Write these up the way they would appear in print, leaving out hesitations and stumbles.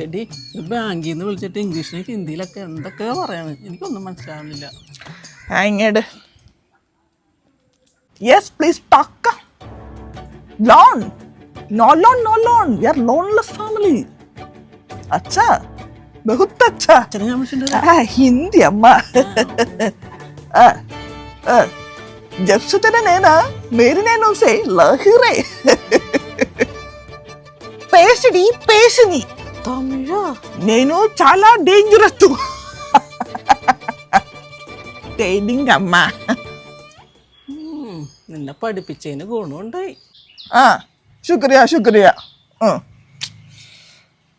എടി ബാങ്കിൽ നിന്ന് വിളിച്ചിട്ട് ഇംഗ്ലീഷിലേക്ക് ഹിന്ദിയിലൊക്കെ എന്തൊക്കെയാ പറയാണ്, എനിക്കൊന്നും മനസ്സിലാവുന്നില്ല. ഇങ്ങോട്ട്. Yes please talk. Loan. No loan, no loan. We are loanless family. अच्छा बहुत अच्छा. അച്ഛനെ ഞാൻ വിളിച്ചിട്ടുണ്ട്. हिंदी अम्मा. जब से तेरा नैना मेरे नैनों से लग रहे. पेशडी पेशनी. തമിഴാ? నేను చాలా డేంజరస్. ട്രെയിനിങ് അമ്മ. നിന്നെ പഠിപ്പിച്ചതിന് ഗുണമുണ്ടായി. ശുക്രിയ ശുക്രിയ.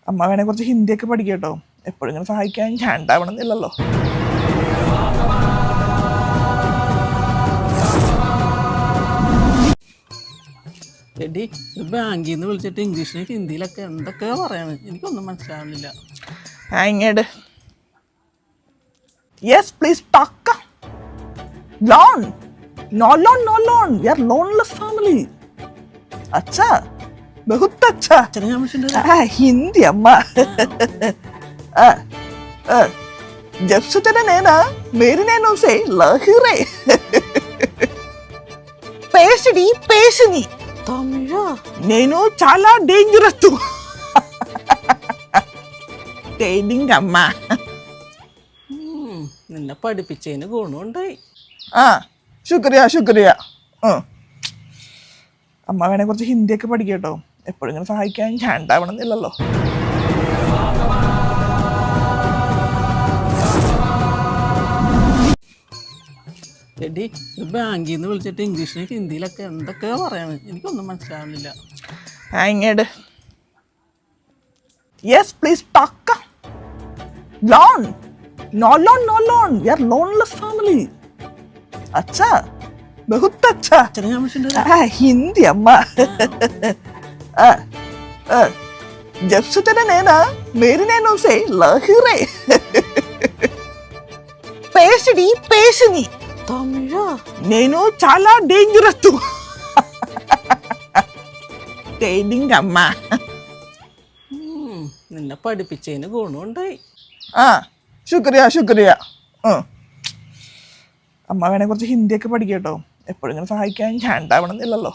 അമ്മ വേണേ കുറച്ച് ഹിന്ദിയൊക്കെ പഠിക്കട്ടോ, എപ്പോഴും ഇങ്ങനെ സഹായിക്കാൻ ഞാൻ ഉണ്ടാവണമെന്നില്ലല്ലോ. എടി ബാങ്കിൽ നിന്ന് വിളിച്ചിട്ട് ഇംഗ്ലീഷിലേക്ക് ഹിന്ദിയിലൊക്കെ എന്തൊക്കെയാ പറയാണ്, എനിക്കൊന്നും മനസ്സിലാവുന്നില്ല. ഇങ്ങോട്ട്. Yes please talk. Loan. No loan, no loan. We are loanless family. अच्छा बहुत अच्छा. അച്ഛനെ ഞാൻ വിളിച്ചിട്ടുണ്ട്. हिंदी अम्मा. जब से तेरा नैना मेरे नैनों से लग रहे. पेशडी पेशनी. തമിഴാ? నేను చాలా డేంజరస్. ട്രെയിനിങ് അമ്മ. നിന്നെ പഠിപ്പിച്ചതിന് ഗുണമുണ്ടായി. ശുക്രിയ ശുക്രിയ. അമ്മ വേണേ കുറച്ച് ഹിന്ദിയൊക്കെ പഠിക്കട്ടോ, എപ്പോഴും ഇങ്ങനെ സഹായിക്കാൻ ഞാൻ ഉണ്ടാവണമെന്നില്ലല്ലോ. എടി ബാങ്കിൽ നിന്ന് വിളിച്ചിട്ട് ഇംഗ്ലീഷിലേക്ക് ഹിന്ദിയിലൊക്കെ എന്തൊക്കെയാ പറയാണ്, എനിക്കൊന്നും മനസ്സിലാവുന്നില്ല. ഇങ്ങോട്ട്. Yes please talk. Loan. No loan, no loan. We are loanless family. अच्छा बहुत अच्छा. അച്ഛനെ ഞാൻ വിളിച്ചിട്ടുണ്ട്. हिंदी अम्मा. जब से तेरा नैना मेरे नैनों से लग रहे. पेशडी पेशनी. തമിഴാ? నేను చాలా డేంజరస్. ട്രെയിനിങ് അമ്മ. നിന്നെ പഠിപ്പിച്ചതിന് ഗുണമുണ്ടായി. ശുക്രിയ ശുക്രിയ. അമ്മ വേണേ കുറച്ച് ഹിന്ദിയൊക്കെ പഠിക്കട്ടോ, എപ്പോഴും ഇങ്ങനെ സഹായിക്കാൻ ഞാൻ ഉണ്ടാവണമെന്നില്ലല്ലോ.